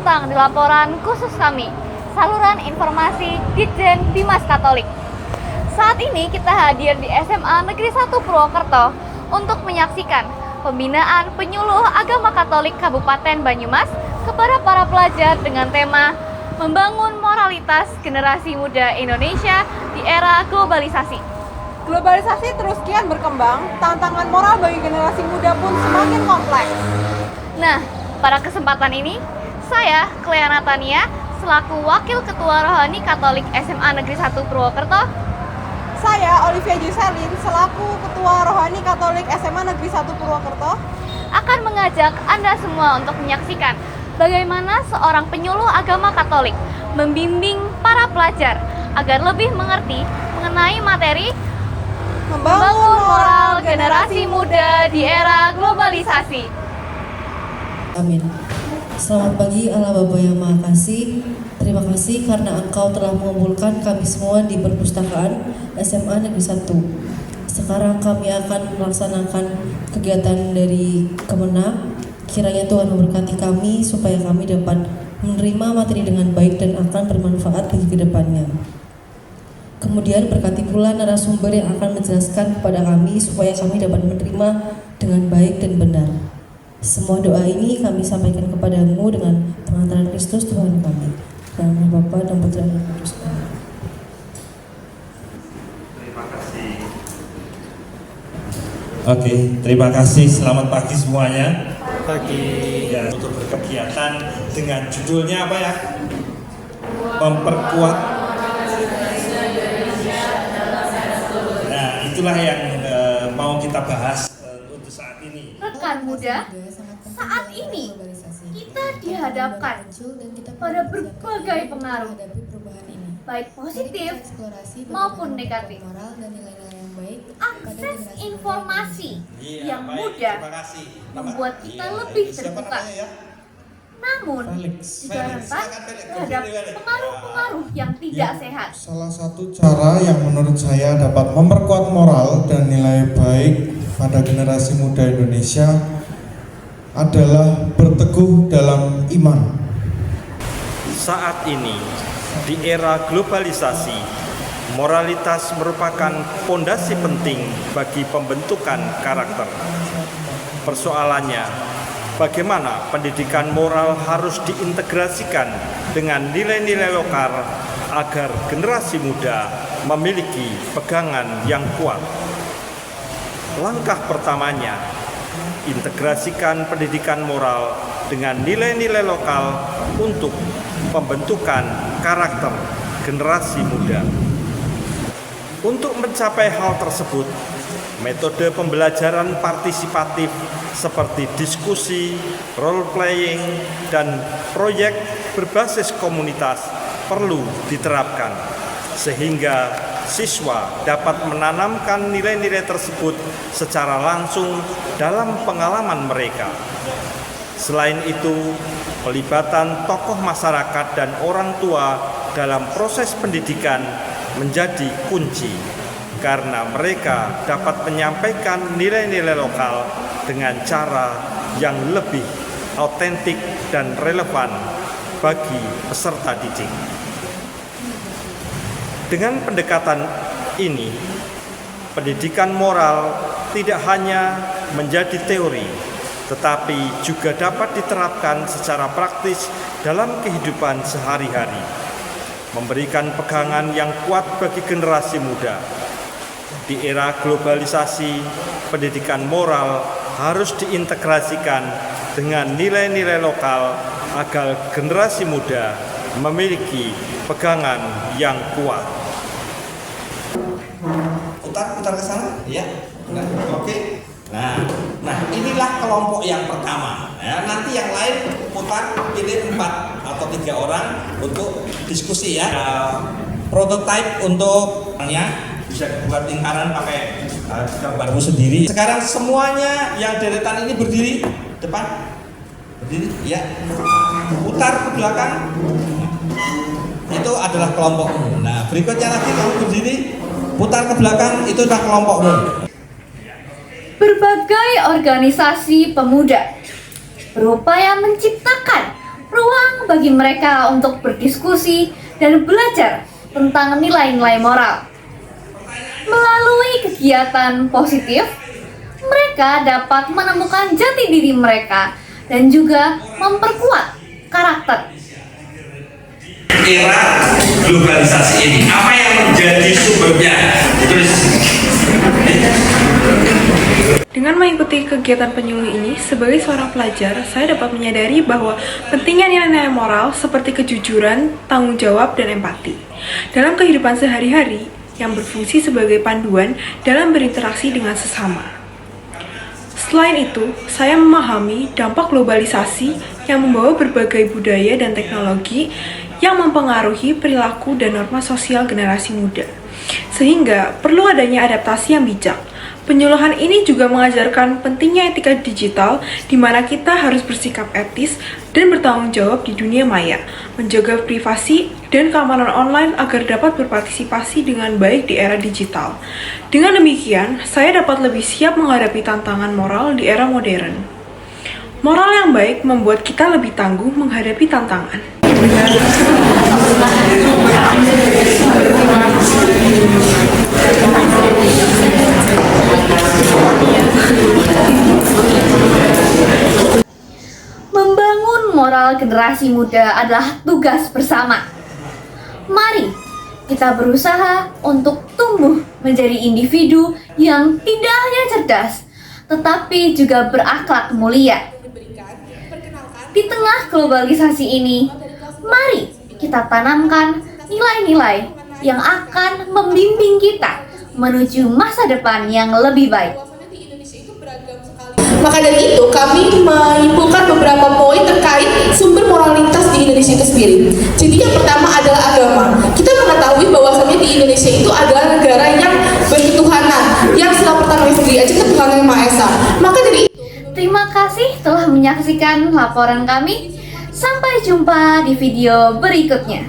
datang di laporan khusus kami, saluran informasi Ditjen Bimas Katolik. Saat ini kita hadir di SMA Negeri 1 Purwokerto untuk menyaksikan pembinaan penyuluh agama Katolik Kabupaten Banyumas kepada para pelajar dengan tema Membangun Moralitas Generasi Muda Indonesia di Era Globalisasi. Globalisasi terus kian berkembang, tantangan moral bagi generasi muda pun semakin kompleks. Nah, pada kesempatan ini, saya, Clea Natania, selaku Wakil Ketua Rohani Katolik SMA Negeri 1 Purwokerto. Saya, Olivia Juselin, selaku Ketua Rohani Katolik SMA Negeri 1 Purwokerto, akan mengajak Anda semua untuk menyaksikan bagaimana seorang penyuluh agama Katolik membimbing para pelajar agar lebih mengerti mengenai materi membangun moral generasi muda di era globalisasi. Amin. Selamat pagi Allah Bapa yang Maha Kasih. Terima kasih karena Engkau telah mengumpulkan kami semua di perpustakaan SMA Negeri 1. Sekarang kami akan melaksanakan kegiatan dari Kemenang. Kiranya Tuhan memberkati kami supaya kami dapat menerima materi dengan baik dan akan bermanfaat bagi kedepannya. Kemudian berkati pula narasumber yang akan menjelaskan kepada kami supaya kami dapat menerima dengan baik dan benar. Semua doa ini kami sampaikan kepadamu dengan pengantaran Kristus Tuhan kami. Dalam nama Bapa dan Putra dan Roh Kudus. Terima kasih. Oke, terima kasih. Selamat pagi semuanya. Pagi. Ya, untuk berkegiatan dengan judulnya apa ya? Memperkuat. Nah, itulah yang mau kita bahas untuk saat ini. Rekan muda, saat ini kita dihadapkan pada berbagai pengaruh, baik positif maupun negatif. Akses informasi yang mudah membuat kita lebih terbuka. Namun, juga rentan terhadap pengaruh-pengaruh yang tidak sehat. Salah satu cara yang menurut saya dapat memperkuat moral dan nilai baik pada generasi muda Indonesia adalah berteguh dalam iman. Saat ini, di era globalisasi, moralitas merupakan fondasi penting bagi pembentukan karakter. Persoalannya, bagaimana pendidikan moral harus diintegrasikan dengan nilai-nilai lokal agar generasi muda memiliki pegangan yang kuat. Langkah pertamanya, integrasikan pendidikan moral dengan nilai-nilai lokal untuk pembentukan karakter generasi muda. Untuk mencapai hal tersebut, metode pembelajaran partisipatif seperti diskusi, role playing, dan proyek berbasis komunitas perlu diterapkan sehingga siswa dapat menanamkan nilai-nilai tersebut secara langsung dalam pengalaman mereka. Selain itu, pelibatan tokoh masyarakat dan orang tua dalam proses pendidikan menjadi kunci karena mereka dapat menyampaikan nilai-nilai lokal dengan cara yang lebih autentik dan relevan bagi peserta didik. Dengan pendekatan ini, pendidikan moral tidak hanya menjadi teori, tetapi juga dapat diterapkan secara praktis dalam kehidupan sehari-hari, memberikan pegangan yang kuat bagi generasi muda. Di era globalisasi, pendidikan moral harus diintegrasikan dengan nilai-nilai lokal agar generasi muda memiliki pegangan yang kuat. Putar ke sana, ya. Oke. Nah, inilah kelompok yang pertama. Ya, nanti yang lain putar, pilih 4 atau 3 orang untuk diskusi ya. Prototipe untuk bisa dibuat lingkaran pakai gambarmu sendiri. Sekarang semuanya yang deretan ini berdiri depan, berdiri, ya. Putar ke belakang. Itu adalah kelompokmu. Nah, berikutnya lagi kamu berdiri, putar ke belakang, itu adalah kelompokmu. Berbagai organisasi pemuda berupaya menciptakan ruang bagi mereka untuk berdiskusi dan belajar tentang nilai-nilai moral. Melalui kegiatan positif, mereka dapat menemukan jati diri mereka dan juga memperkuat karakter. Era globalisasi ini, apa yang menjadi sumbernya? Dengan mengikuti kegiatan penyuluh ini, sebagai seorang pelajar, saya dapat menyadari bahwa pentingnya nilai-nilai moral seperti kejujuran, tanggung jawab, dan empati dalam kehidupan sehari-hari yang berfungsi sebagai panduan dalam berinteraksi dengan sesama. Selain itu, saya memahami dampak globalisasi yang membawa berbagai budaya dan teknologi yang mempengaruhi perilaku dan norma sosial generasi muda, sehingga perlu adanya adaptasi yang bijak. Penyuluhan ini juga mengajarkan pentingnya etika digital, di mana kita harus bersikap etis dan bertanggung jawab di dunia maya, menjaga privasi dan keamanan online agar dapat berpartisipasi dengan baik di era digital. Dengan demikian, saya dapat lebih siap menghadapi tantangan moral di era modern. Moral yang baik membuat kita lebih tangguh menghadapi tantangan. Membangun moral generasi muda adalah tugas bersama. Mari kita berusaha untuk tumbuh menjadi individu yang tidak hanya cerdas, tetapi juga berakhlak mulia. Di tengah globalisasi ini, mari kita tanamkan nilai-nilai yang akan membimbing kita menuju masa depan yang lebih baik. Maka dari itu, kami menyimpulkan beberapa poin terkait sumber moralitas di Indonesia itu sendiri. Jadi yang pertama adalah agama. Kita mengetahui bahwasannya di Indonesia itu adalah negara yang berketuhanan, yang setelah pertama sendiri aja ketuhanan yang Maha Esa. Maka dari itu, Terima kasih telah menyaksikan laporan kami. Sampai jumpa di video berikutnya.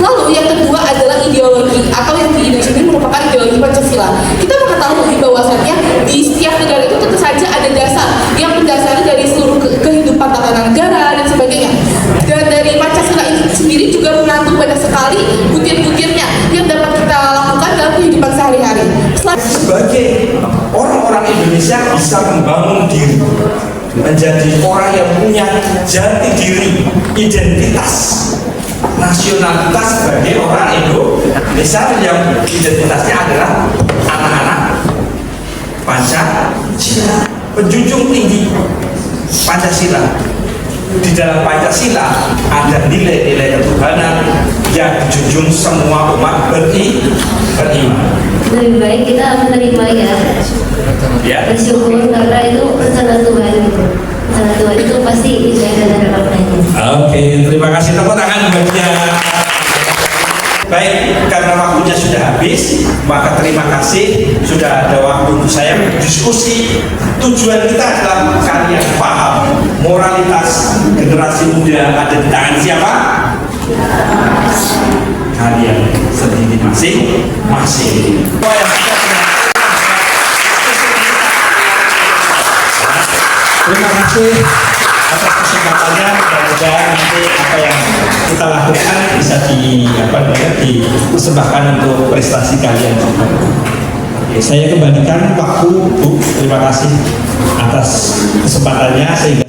lalu yang kedua adalah ideologi, atau yang di Indonesia ini merupakan ideologi Pancasila. Kita mengetahui bahwasannya di setiap negara itu tentu saja ada dasar yang mendasari dari seluruh kehidupan tatanan negara dan sebagainya. Dan dari Pancasila ini sendiri juga mengandung banyak sekali butir-butirnya yang dapat kita lakukan dalam kehidupan sehari-hari. Sebagai orang-orang Indonesia bisa membangun diri menjadi orang yang punya jati diri, identitas, nasionalitas sebagai orang Indonesia yang identitasnya adalah anak-anak Pancasila, penjunjung tinggi Pancasila. Di dalam Pancasila ada nilai-nilai ketuhanan yang dijunjung semua umat beriman. Lebih baik kita menerima ya, bersyukur karena itu rencana Tuhan gitu. Rencana Tuhan itu pasti indah dan ada maknanya. Oke, terima kasih, tepuk tangan buatnya. Baik, karena waktunya sudah habis, maka terima kasih sudah ada waktu untuk saya berdiskusi. Tujuan kita adalah kalian paham moralitas generasi muda ada di tangan siapa? Kalian sendiri masing-masing. Terima kasih atas kesempatannya. Mudah-mudahan nanti apa yang kita lakukan bisa dipersembahkan untuk prestasi kalian. Oke, saya kembalikan waktu Bu. Terima kasih atas kesempatannya sehingga